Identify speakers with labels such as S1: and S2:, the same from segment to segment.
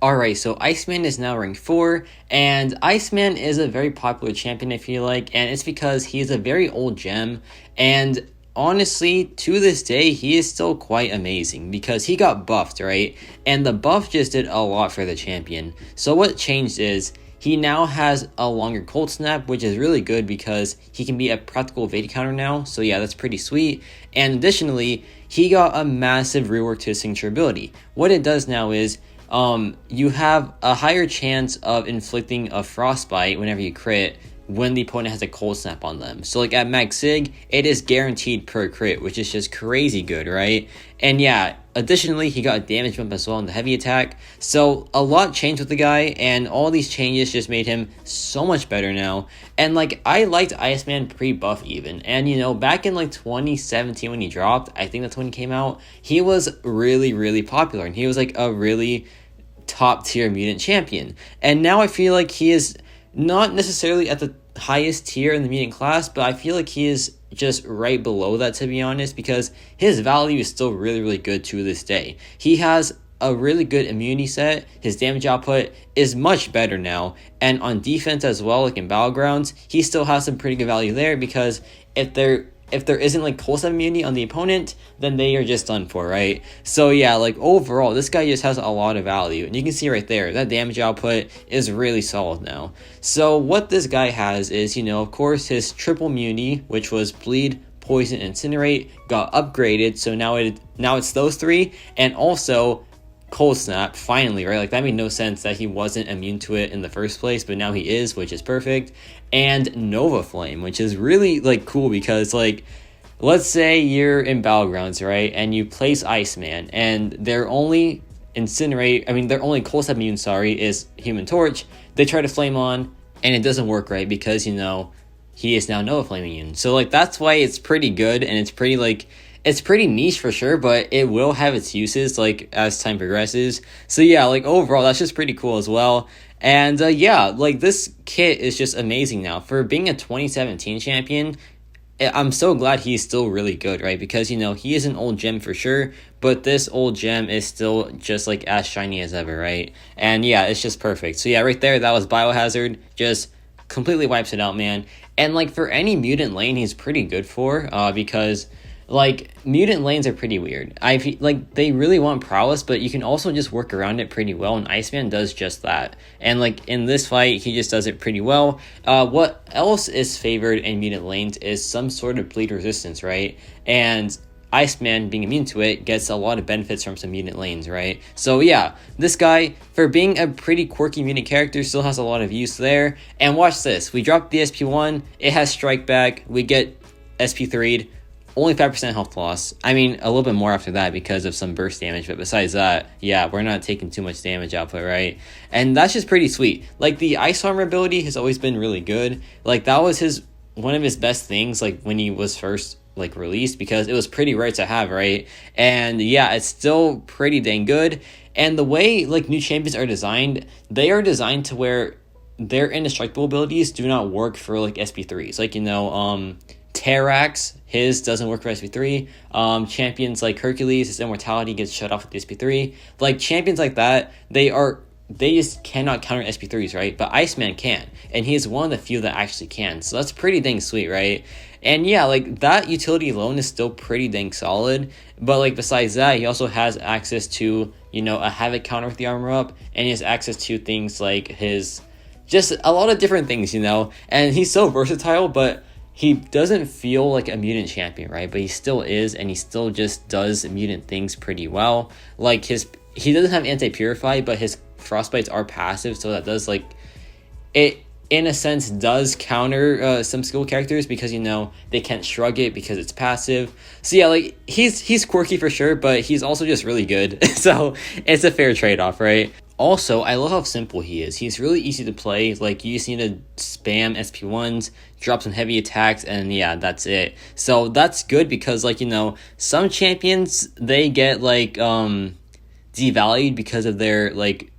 S1: Alright, so Iceman is now rank 4, and Iceman is a very popular champion, I feel like, and it's because he is a very old gem, and honestly, to this day, he is still quite amazing, because he got buffed, right? And the buff just did a lot for the champion. So what changed is, he now has a longer cold snap, which is really good because he can be a practical evade counter now, so yeah, that's pretty sweet. And additionally, he got a massive rework to his signature ability. What it does now is, you have a higher chance of inflicting a frostbite whenever you crit when the opponent has a cold snap on them. So like at max sig, it is guaranteed per crit, which is just crazy good, right? And yeah, additionally, he got a damage bump as well in the heavy attack. So a lot changed with the guy, and all these changes just made him so much better now. And like, I liked Iceman pre-buff even. And you know, back in like 2017 when he dropped, I think that's when he came out, he was really, really popular. And he was like a really top tier mutant champion. And now I feel like he is not necessarily at the highest tier in the mutant class, but I feel like he is just right below that, to be honest, because his value is still really, really good to this day. He has a really good immunity set, his damage output is much better now, and on defense as well, like in Battlegrounds, he still has some pretty good value there, because if there isn't like cold snap immunity on the opponent, then they are just done for, right? So yeah, like overall, this guy just has a lot of value. And you can see right there, that damage output is really solid now. So what this guy has is, you know, of course, his triple immunity, which was bleed, poison, incinerate, got upgraded. So now it's those three, and also cold snap, finally, right? Like, that made no sense that he wasn't immune to it in the first place, but now he is, which is perfect. And Nova Flame, which is really like cool, because like, let's say you're in Battlegrounds, right, and you place Iceman, and their only cold snap immune, is Human Torch. They try to flame on, and it doesn't work, right, because, you know, he is now Nova Flame immune. So like, that's why it's pretty good, and it's pretty niche for sure, but it will have its uses like as time progresses. So yeah, like overall, that's just pretty cool as well. And yeah, like this kit is just amazing now. For being a 2017 champion, I'm so glad he's still really good, right? Because, you know, he is an old gem for sure, but this old gem is still just like as shiny as ever, right? And yeah, it's just perfect. So yeah, right there, that was Biohazard. Just completely wipes it out, man. And like for any mutant lane, he's pretty good for, because like, mutant lanes are pretty weird. I feel like they really want prowess, but you can also just work around it pretty well, and Iceman does just that. And like in this fight, he just does it pretty well. What else is favored in mutant lanes is some sort of bleed resistance, right? And Iceman, being immune to it, gets a lot of benefits from some mutant lanes, right? So yeah, this guy, for being a pretty quirky mutant character, still has a lot of use there. And watch this, we drop the SP1, it has Strike Back, we get SP3'd, only 5% health loss. I mean, a little bit more after that because of some burst damage, but besides that, yeah, we're not taking too much damage output, right? And that's just pretty sweet. Like, the Ice Armor ability has always been really good. Like, that was one of his best things, like, when he was first, like, released, because it was pretty rare to have, right? And yeah, it's still pretty dang good. And the way, like, new champions are designed, they are designed to where their indestructible abilities do not work for, like, SP3s. Like, you know, Terrax, his doesn't work for SP3. Champions like Hercules, his immortality gets shut off with the SP3. Like, champions like that, they just cannot counter SP3s, right? But Iceman can, and he is one of the few that actually can. So that's pretty dang sweet, right? And yeah, like, that utility alone is still pretty dang solid. But like, besides that, he also has access to, you know, a Havoc counter with the armor up, and he has access to things like just a lot of different things, you know? And he's so versatile, but he doesn't feel like a mutant champion, right? But he still is, and he still just does mutant things pretty well. Like, he doesn't have anti-purify, but his frostbites are passive, so that does, like, it in a sense does counter some skill characters, because, you know, they can't shrug it because it's passive. So yeah, like, he's quirky for sure, but he's also just really good. So it's a fair trade-off, right? Also, I love how simple he is. He's really easy to play. Like, you just need to spam SP1s, drop some heavy attacks, and yeah, that's it. So that's good, because, like, you know, some champions, they get, like, devalued because of their, like,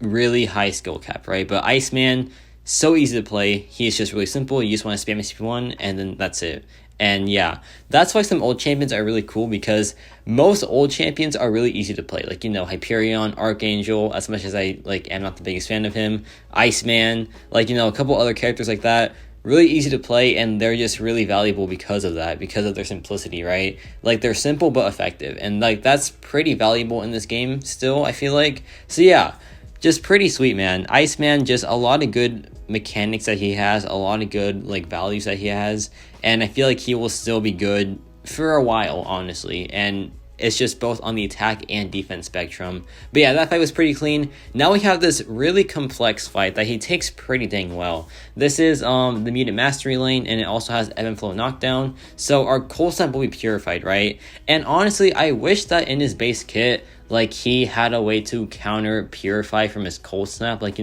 S1: really high skill cap, right? But Iceman, so easy to play. He's just really simple. You just want to spam SP1 and then that's it. And yeah, that's why some old champions are really cool, because most old champions are really easy to play. Like, Hyperion, Archangel, as much as I am not the biggest fan of him, Iceman, a couple other characters like that, really easy to play, and they're just really valuable because of that, because of their simplicity, right? Like, they're simple but effective, and that's pretty valuable in this game still, I feel like. So yeah, just pretty sweet, man. Iceman, just a lot of good mechanics that he has, a lot of good values that he has, and I feel like he will still be good for a while, honestly. And it's just both on the attack and defense spectrum. But yeah, that fight was pretty clean. Now we have this really complex fight that he takes pretty dang well. This is the Mutant Mastery lane, and it also has Ebb and Flow knockdown. So our Cold Snap will be purified, right? And honestly, I wish that in his base kit, he had a way to counter Purify from his Cold Snap. If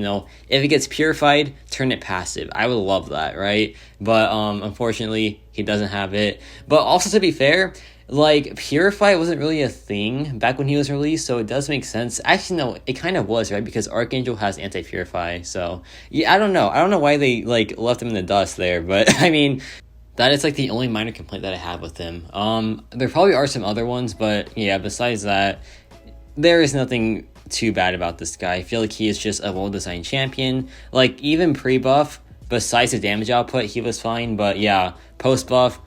S1: it gets Purified, turn it passive. I would love that, right? But unfortunately, he doesn't have it. But also, to be fair, Purify wasn't really a thing back when he was released, so it does make sense. Actually, no, it kind of was, right? Because Archangel has anti-Purify, so yeah, I don't know why they left him in the dust there, but I mean, that is the only minor complaint that I have with him. There probably are some other ones, but yeah, besides that, there is nothing too bad about this guy. I feel like he is just a well-designed champion. Even pre-buff, besides the damage output, he was fine, but yeah, post-buff,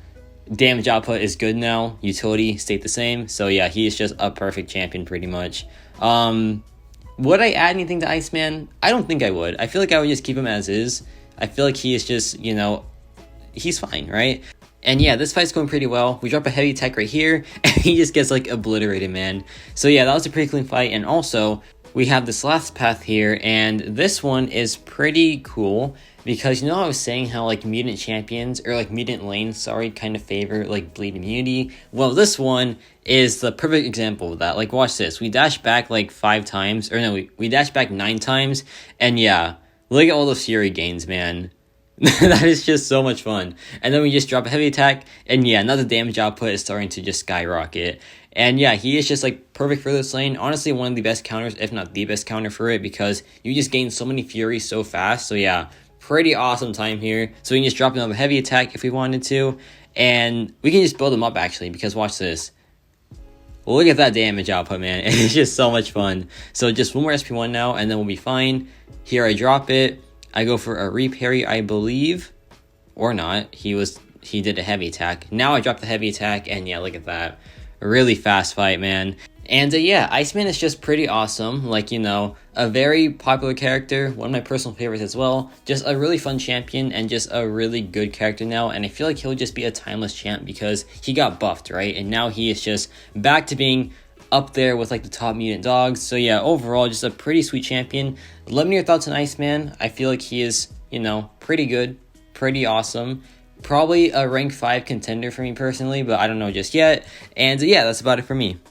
S1: damage output is good now. Utility stayed the same. So yeah, he is just a perfect champion pretty much. Would I add anything to Iceman? I don't think I would. I feel like I would just keep him as is. I feel like he is just, he's fine, right? And yeah, this fight's going pretty well. We drop a heavy attack right here, and he just gets obliterated, man. So yeah, that was a pretty clean fight. And also, we have this last path here, and this one is pretty cool, because I was saying how mutant champions, or mutant lanes, sorry, kind of favor bleed immunity. Well, this one is the perfect example of that. Watch this. We dash back 5 times, or no, we dash back 9 times, and yeah, look at all those Fury gains, man. That is just so much fun. And then we just drop a heavy attack, and yeah, now the damage output is starting to just skyrocket. And yeah, he is just perfect for this lane. Honestly, one of the best counters, if not the best counter for it, because you just gain so many Fury so fast. So yeah, pretty awesome time here. So we can just drop another heavy attack if we wanted to, and we can just build them up actually, because watch this. Look at that damage output, man. It's just so much fun. So just one more SP1 now, and then we'll be fine. Here I drop it. I go for a reparry, I believe, or not. He did a heavy attack. Now I drop the heavy attack, and yeah, look at that. A really fast fight, man. And yeah, Iceman is just pretty awesome. A very popular character, one of my personal favorites as well. Just a really fun champion, and just a really good character now. And I feel like he'll just be a timeless champ, because he got buffed, right? And now he is just back to being up there with the top mutant dogs. So yeah, overall, just a pretty sweet champion. Let me know your thoughts on Iceman. I feel like he is, pretty good, pretty awesome. Probably a rank 5 contender for me personally, but I don't know just yet. And yeah, that's about it for me.